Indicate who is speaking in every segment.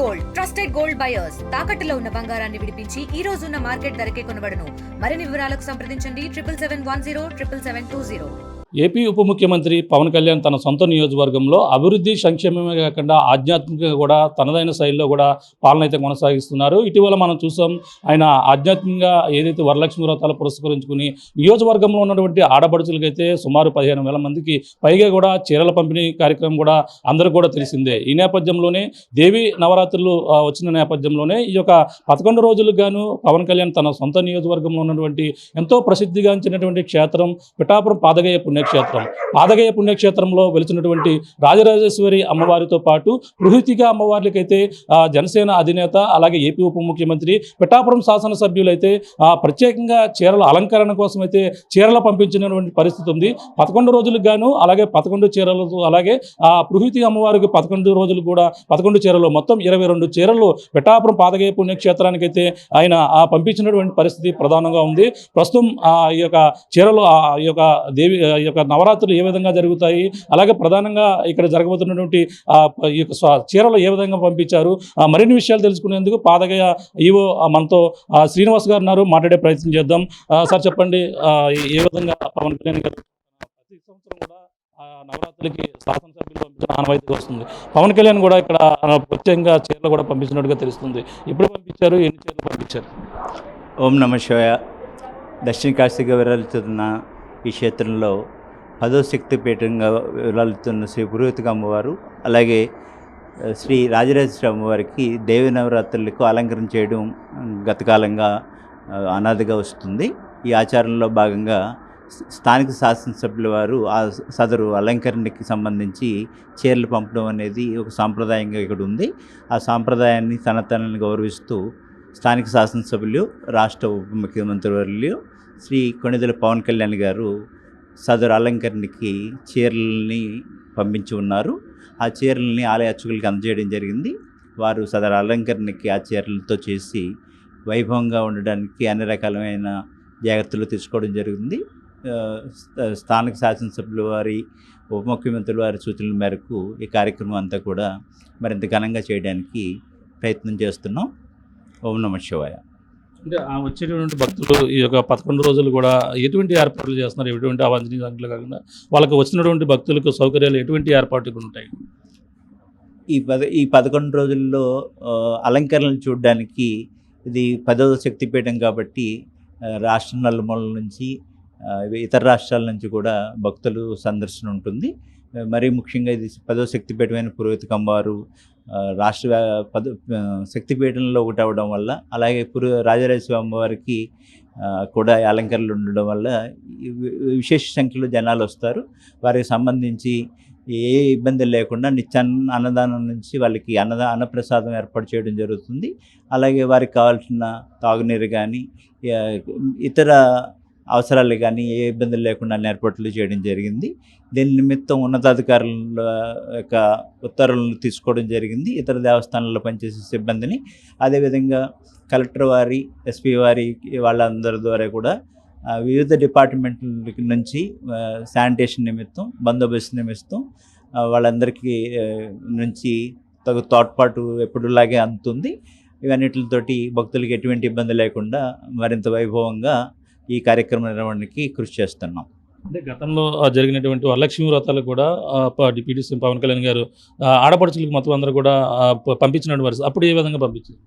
Speaker 1: Gold trusted gold buyers తాకట్టులో ఉన్న బంగారాన్ని విడిపించి ఈ రోజు ఉన్న మార్కెట్ ధరకే కొనబడును. మరిన్ని వివరాలకు సంప్రదించండి 7771077720.
Speaker 2: ఏపీ ఉప ముఖ్యమంత్రి పవన్ కళ్యాణ్ తన సొంత నియోజకవర్గంలో అభివృద్ధి సంక్షేమమే కాకుండా ఆధ్యాత్మికంగా కూడా తనదైన శైలిలో కూడా పాలన అయితే కొనసాగిస్తున్నారు. ఇటీవల మనం చూసాం ఆయన ఆధ్యాత్మికంగా ఏదైతే వరలక్ష్మి వ్రతాలు పురస్కరించుకుని నియోజకవర్గంలో ఉన్నటువంటి ఆడపడుచులకైతే సుమారు 15,000 మందికి పైగా కూడా చీరల పంపిణీ కార్యక్రమం కూడా అందరికీ కూడా తెలిసిందే. ఈ నేపథ్యంలోనే దేవి నవరాత్రులు వచ్చిన నేపథ్యంలోనే ఈ యొక్క 11 రోజులకు గాను పవన్ కళ్యాణ్ తన సొంత నియోజకవర్గంలో ఉన్నటువంటి ఎంతో ప్రసిద్ధిగాంచినటువంటి క్షేత్రం పిఠాపురం పాదగయ పాదగయ పుణ్యక్షేత్రంలో వెలిచినటువంటి రాజరాజేశ్వరి అమ్మవారితో పాటు బృహతిగా అమ్మవార్లకైతే జనసేన అధినేత అలాగే ఏపీ ఉప ముఖ్యమంత్రి పిఠాపురం శాసనసభ్యులైతే ప్రత్యేకంగా చీరల అలంకరణ కోసం అయితే చీరలు పంపించినటువంటి పరిస్థితి ఉంది. 11 రోజులకు గాను అలాగే 11 చీరలతో అలాగే బృహతి అమ్మవారికి 11 రోజులు కూడా 11 చీరలు మొత్తం 22 చీరలు పిఠాపురం పాదగయ పుణ్యక్షేత్రానికి అయితే ఆయన పంపించినటువంటి పరిస్థితి ప్రధానంగా ఉంది. ప్రస్తుతం ఈ యొక్క చీరలు ఈ యొక్క దేవి ఈ యొక్క నవరాత్రులు ఏ విధంగా జరుగుతాయి, అలాగే ప్రధానంగా ఇక్కడ జరగబోతున్నటువంటి ఈ యొక్క చీరలు ఏ విధంగా పంపించారు, మరిన్ని విషయాలు తెలుసుకునేందుకు పాదగయ ఈవో మనతో శ్రీనివాస్ గారు ఉన్నారు. మాట్లాడే ప్రయత్నం చేద్దాం. సార్ చెప్పండి, ఏ విధంగా పవన్ కళ్యాణ్ గారు ప్రతి సంవత్సరం కూడా నవరాత్రులకి శాసనసభ్యులు పంపించిన ఆనవాయితీ వస్తుంది. పవన్ కళ్యాణ్ కూడా ఇక్కడ ప్రత్యేకంగా చీరలు కూడా పంపించినట్టుగా తెలుస్తుంది. ఎప్పుడు పంపించారు, ఎన్ని చీరలు పంపించారు?
Speaker 3: ఓం నమ శివాయ. దక్షిణ కాశీగా విరలితున్న ఈ క్షేత్రంలో 10వ శక్తిపీఠంగా విరలితున్న శ్రీ పురోహితిక అమ్మవారు అలాగే శ్రీ రాజరాజేశ్వరి అమ్మవారికి దేవి నవరాత్రులకు అలంకరణ చేయడం గతకాలంగా అనాదిగా వస్తుంది. ఈ ఆచారంలో భాగంగా స్థానిక శాసనసభ్యుల వారు ఆ సదరు అలంకరణకి సంబంధించి చీరలు పంపడం అనేది ఒక సాంప్రదాయంగా ఇక్కడ ఉంది. ఆ సాంప్రదాయాన్ని తనని గౌరవిస్తూ స్థానిక శాసనసభ్యులు రాష్ట్ర ఉప ముఖ్యమంత్రి వర్యులు శ్రీ కొణిదెల పవన్ కళ్యాణ్ గారు సదరు అలంకరణకి చీరలని పంపించి ఉన్నారు. ఆ చీరలని ఆలయ అర్చకులకి అందజేయడం జరిగింది. వారు సదరు అలంకరణకి ఆ చీరలతో చేసి వైభవంగా ఉండడానికి అన్ని రకాలమైన జాగ్రత్తలు తీసుకోవడం జరిగింది. స్థానిక శాసనసభ్యుల వారి ఉప ముఖ్యమంత్రుల వారి సూచనల మేరకు ఈ కార్యక్రమం అంతా కూడా మరింత ఘనంగా చేయడానికి ప్రయత్నం చేస్తున్నాం. ఓం నమ శివాయ.
Speaker 2: అంటే వచ్చేటువంటి భక్తులు ఈ యొక్క 11 రోజులు కూడా ఎటువంటి ఏర్పాట్లు చేస్తున్నారు? ఎటువంటి అవాంఛనీయ సంఖ్యలు కాకుండా వాళ్ళకి వచ్చినటువంటి భక్తులకు సౌకర్యాలు ఎటువంటి ఏర్పాట్లు ఉంటాయి?
Speaker 3: ఈ 11 రోజుల్లో అలంకరణలు చూడడానికి ఇది 10వ శక్తిపీఠం కాబట్టి రాష్ట్రం నలుమూలల నుంచి ఇతర రాష్ట్రాల నుంచి కూడా భక్తులు సందర్శన ఉంటుంది. మరీ ముఖ్యంగా ఇది 10వ శక్తిపీఠమైన పురోహితిక అమ్మవారు రాష్ట్ర శక్తిపీఠంలో ఒకటి అవ్వడం వల్ల అలాగే రాజరాజేశ్వరి అమ్మవారికి కూడా అలంకరణలు ఉండడం వల్ల విశేష సంఖ్యలో జనాలు వస్తారు. వారికి సంబంధించి ఏ ఇబ్బందులు లేకుండా అన్నదానం నుంచి వాళ్ళకి అన్నప్రసాదం ఏర్పాటు చేయడం జరుగుతుంది. అలాగే వారికి కావాల్సిన తాగునీరు కానీ ఇతర అవసరాలు కానీ ఏ ఇబ్బందులు లేకుండా ఏర్పాట్లు చేయడం జరిగింది. దీని నిమిత్తం ఉన్నతాధికారుల యొక్క ఉత్తర్వులను తీసుకోవడం జరిగింది. ఇతర దేవస్థానాల్లో పనిచేసే సిబ్బందిని అదేవిధంగా కలెక్టర్ వారి ఎస్పీ వారి వాళ్ళందరి ద్వారా కూడా వివిధ డిపార్ట్మెంట్ల నుంచి శానిటేషన్ నిమిత్తం బందోబస్తు నిమిత్తం వాళ్ళందరికీ నుంచి తగు తోడ్పాటు ఎప్పుడులాగే అందుతుంది. ఇవన్నిటితోటి భక్తులకి ఎటువంటి ఇబ్బంది లేకుండా మరింత వైభవంగా ఈ కార్యక్రమ నిర్వహణకి కృషి చేస్తున్నాం.
Speaker 2: అంటే గతంలో జరిగినటువంటి వరలక్ష్మి వ్రతాలు కూడా డిప్యూటీ సీఎం పవన్ కళ్యాణ్ గారు ఆడపడుచులకు మొత్తం అందరూ కూడా పంపించినటువంటి పరిస్థితి, అప్పుడు ఏ విధంగా పంపించారు?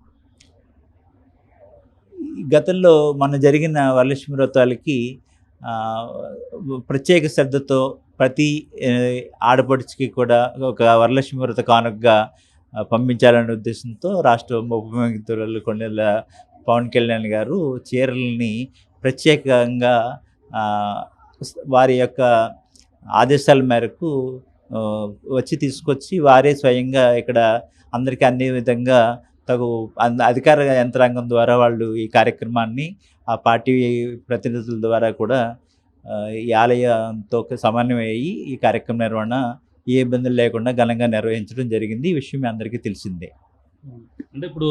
Speaker 3: గతంలో మన జరిగిన వరలక్ష్మి వ్రతాలకి ప్రత్యేక శ్రద్ధతో ప్రతి ఆడపడుచుకి కూడా ఒక వరలక్ష్మి వ్రత కానుకగా పంపించాలనే ఉద్దేశంతో రాష్ట్ర ఉప ముఖ్యమంత్రులు కొణిదెల పవన్ కళ్యాణ్ గారు చీరలని ప్రత్యేకంగా వారి యొక్క ఆదేశాల మేరకు వచ్చి తీసుకొచ్చి వారే స్వయంగా ఇక్కడ అందరికీ అన్ని విధంగా తగు అధికార యంత్రాంగం ద్వారా వాళ్ళు ఈ కార్యక్రమాన్ని ఆ పార్టీ ప్రతినిధుల ద్వారా కూడా ఈ ఆలయంతో సమన్వయమయ్యి ఈ కార్యక్రమ నిర్వహణ ఏ ఇబ్బందులు లేకుండా ఘనంగా నిర్వహించడం జరిగింది. ఈ విషయం మీ అందరికీ తెలిసిందే.
Speaker 2: అంటే ఇప్పుడు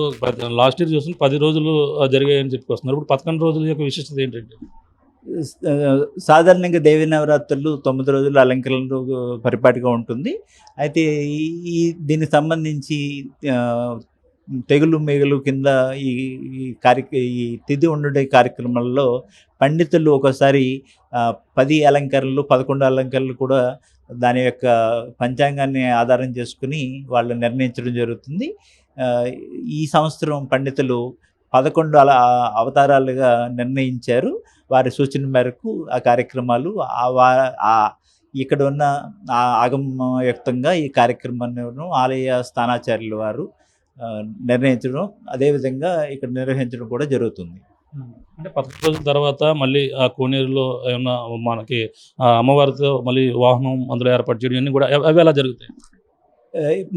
Speaker 2: లాస్ట్ ఇయర్ చూసిన 10 రోజులు జరిగాయని చెప్పుకొస్తున్నారు. ఇప్పుడు 11 రోజుల యొక్క విశిష్టత ఏంటంటే?
Speaker 3: సాధారణంగా దేవి నవరాత్రులు 9 రోజులు అలంకరణలు పరిపాటిగా ఉంటుంది. అయితే దీనికి సంబంధించి తెగులు మిగులు కింద ఈ ఈ తిథి ఉండే కార్యక్రమాల్లో పండితులు ఒకసారి 10 అలంకరణలు 11 అలంకరణలు కూడా దాని యొక్క పంచాంగాన్ని ఆధారం చేసుకుని వాళ్ళు నిర్ణయించడం జరుగుతుంది. ఈ సంవత్సరం పండితులు 11 అవతారాలుగా నిర్ణయించారు. వారి సూచన మేరకు ఆ కార్యక్రమాలు ఇక్కడ ఉన్న ఆగమయుక్తంగా ఈ కార్యక్రమాన్ని ఆలయ స్థానాచార్యుల వారు నిర్ణయించడం, అదేవిధంగా ఇక్కడ నిర్వహించడం కూడా జరుగుతుంది.
Speaker 2: అంటే 11 రోజుల తర్వాత మళ్ళీ ఆ కోనేరులో ఏమన్నా మనకి అమ్మవారితో మళ్ళీ వాహనం అందులో ఏర్పాటు చేయడం ఇవన్నీ కూడా అవి ఎలా జరుగుతాయి?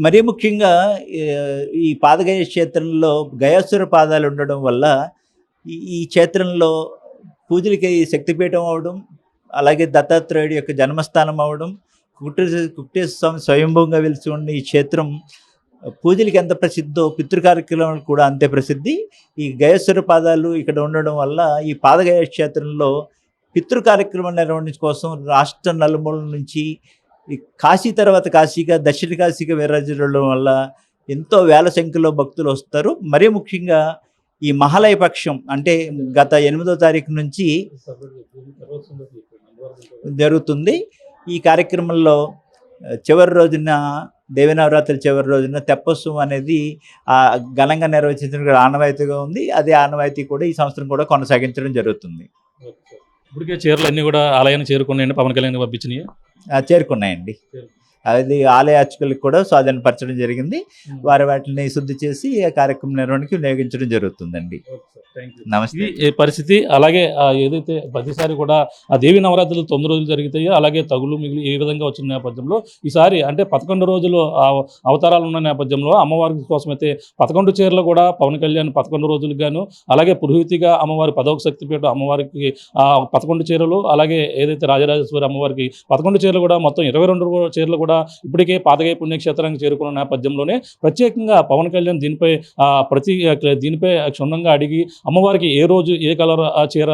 Speaker 3: మరీ ముఖ్యంగా ఈ పాదగయ క్షేత్రంలో గయాసుర పాదాలు ఉండడం వల్ల ఈ క్షేత్రంలో పూజలకి శక్తిపీఠం అవడం, అలాగే దత్తాత్రేయుడి యొక్క జన్మస్థానం అవడం, కుక్టేశ్వర స్వామి స్వయంభూంగా వెలిసి ఉన్న ఈ క్షేత్రం పూజలకి ఎంత ప్రసిద్ధో పితృ కార్యక్రమాలు కూడా అంతే ప్రసిద్ధి. ఈ గయేశ్వర పాదాలు ఇక్కడ ఉండడం వల్ల ఈ పాదగయ క్షేత్రంలో పితృ కార్యక్రమాలు నిర్వహించడం కోసం రాష్ట్ర నలుమూలల నుంచి ఈ కాశీ తర్వాత కాశీగా దక్షిణ కాశీగా విరాజిల్లడం వల్ల ఎంతో వేల సంఖ్యలో భక్తులు వస్తారు. మరీ ముఖ్యంగా ఈ మహాలయ పక్షం అంటే గత 8వ తారీఖు నుంచి జరుగుతుంది. ఈ కార్యక్రమంలో చివరి రోజున దేవి నవరాత్రుల చివరి రోజున తెప్పోత్సవం అనేది ఘనంగా నిర్వహించడం ఆనవాయితీగా ఉంది. అదే ఆనవాయితీ కూడా ఈ సంవత్సరం కూడా కొనసాగించడం జరుగుతుంది.
Speaker 2: ఇప్పటికే చీరలు అన్నీ కూడా ఆలయాన్ని చేరుకున్నాయండి, పవన్ కళ్యాణ్ పంపించినాయి
Speaker 3: చేరుకున్నాయండి. అది ఆలయ అర్చకులకు కూడా స్వాధీనపరచడం జరిగింది. వారు వాటిని శుద్ధి చేసి ఆ కార్యక్రమం నిర్వహణకి వినియోగించడం జరుగుతుందండి. నమస్తే.
Speaker 2: ఈ పరిస్థితి అలాగే ఏదైతే ప్రతిసారి కూడా ఆ దేవి నవరాత్రులు 9 రోజులు జరుగుతాయో అలాగే తగులు మిగిలి ఏ విధంగా వచ్చిన నేపథ్యంలో ఈసారి అంటే 11 రోజులు అవతారాలు ఉన్న నేపథ్యంలో అమ్మవారి కోసం అయితే 11 చీరలు కూడా పవన్ కళ్యాణ్ 11 రోజులకు గాను, అలాగే పురోహితిగా అమ్మవారి 10వ శక్తిపీఠం అమ్మవారికి 11 చీరలు, అలాగే ఏదైతే రాజరాజేశ్వరి అమ్మవారికి 11 చీరలు కూడా మొత్తం 22 చీరలు కూడా ఇప్పటికే పాదగయ పుణ్యక్షేత్రానికి చేరుకున్న నేపథ్యంలోనే ప్రత్యేకంగా పవన్ కళ్యాణ్ దీనిపై క్షుణ్ణంగా అడిగి అమ్మవారికి ఏ రోజు ఏ కలర్ చీర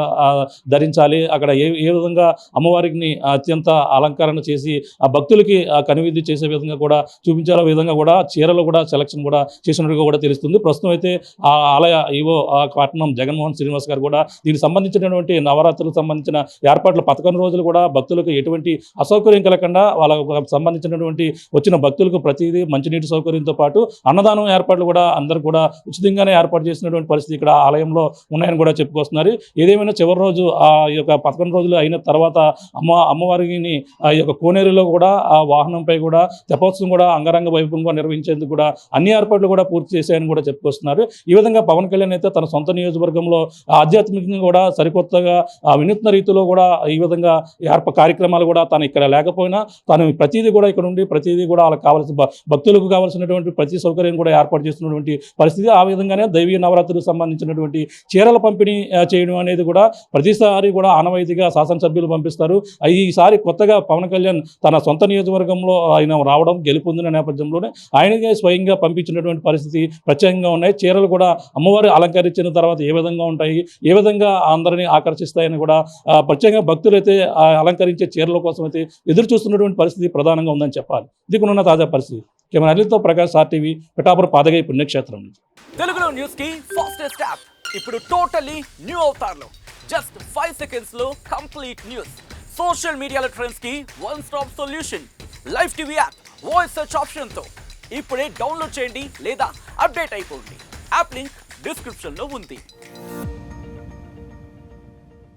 Speaker 2: ధరించాలి, అక్కడ ఏ విధంగా అమ్మవారికి అత్యంత అలంకరణ చేసి ఆ భక్తులకి కనువిందు చేసే విధంగా కూడా చూపించాల విధంగా కూడా చీరలు కూడా సెలక్షన్ కూడా చేసినట్టుగా కూడా తెలుస్తుంది. ప్రస్తుతం అయితే ఆ ఆలయ ఈవో పట్నం జగన్మోహన్ శ్రీనివాస్ గారు కూడా దీనికి సంబంధించినటువంటి నవరాత్రులకు సంబంధించిన ఏర్పాట్లు 11 రోజులు కూడా భక్తులకు ఎటువంటి అసౌకర్యం కలగకుండా వాళ్ళకు సంబంధించినటువంటి వచ్చిన భక్తులకు ప్రతిదీ మంచినీటి సౌకర్యంతో పాటు అన్నదానం ఏర్పాట్లు కూడా అందరూ కూడా ఉచితంగానే ఏర్పాటు చేసినటువంటి పరిస్థితి ఇక్కడ ఆలయంలో ఉన్నాయని కూడా చెప్పుకొస్తున్నారు. ఏదేమైనా చివరి రోజు ఆ యొక్క 11 రోజులు అయిన తర్వాత అమ్మవారిని ఆ యొక్క కోనేరులో కూడా ఆ వాహనంపై కూడా తెప్పోత్సవం కూడా అంగరంగ వైభవంగా నిర్వహించేందుకు కూడా అన్ని ఏర్పాట్లు కూడా పూర్తి చేశాయని కూడా చెప్పుకొస్తున్నారు. ఈ విధంగా పవన్ కళ్యాణ్ అయితే తన సొంత నియోజకవర్గంలో ఆధ్యాత్మికంగా కూడా సరికొత్తగా వినూత్న రీతిలో కూడా ఈ విధంగా కార్యక్రమాలు కూడా తను ఇక్కడ లేకపోయినా తను ప్రతిదీ కూడా ఇక్కడ ఉండి ప్రతిదీ కూడా వాళ్ళకి కావాల్సిన భక్తులకు కావాల్సినటువంటి ప్రతి సౌకర్యం కూడా ఏర్పాటు చేస్తున్నటువంటి పరిస్థితి. ఆ విధంగానే దైవీ నవరాత్రులకు సంబంధించినటువంటి చీరల పంపిణీ చేయడం అనేది కూడా ప్రతిసారి కూడా ఆనవాయితీగా శాసనసభ్యులు పంపిస్తారు. ఈసారి కొత్తగా పవన్ కళ్యాణ్ తన సొంత నియోజకవర్గంలో ఆయన రావడం గెలుపొందిన నేపథ్యంలోనే ఆయనకే స్వయంగా పంపించినటువంటి పరిస్థితి ప్రత్యేకంగా ఉన్నాయి. చీరలు కూడా అమ్మవారి అలంకరించిన తర్వాత ఏ విధంగా ఉంటాయి, ఏ విధంగా అందరినీ ఆకర్షిస్తాయని కూడా ప్రత్యేకంగా భక్తులైతే అలంకరించే చీరల కోసం అయితే ఎదురు చూస్తున్నటువంటి పరిస్థితి ప్రధానంగా ఉందని చెప్పాలి. ఇది కొనున్న తాజా పరిస్థితి. కెమెరా అనిల్తో ప్రకాష్, RTV, పిఠాపురం పాదగయ పుణ్యక్షేత్రం నుంచి.
Speaker 4: తెలుగులో న్యూస్ కి ఫాస్టెస్ట్ యాప్ ఇప్పుడు టోటల్లీ న్యూ అవతార్లో జస్ట్ 5 సెకండ్స్ లో కంప్లీట్ న్యూస్. సోషల్ మీడియాలో ట్రెండ్స్ కి one stop solution. Live TV app voice search option తో ఇప్పుడే డౌన్లోడ్ చేయండి లేదా అప్డేట్ అయిపోండి. యాప్ లింక్ డిస్క్రిప్షన్ లో ఉంది.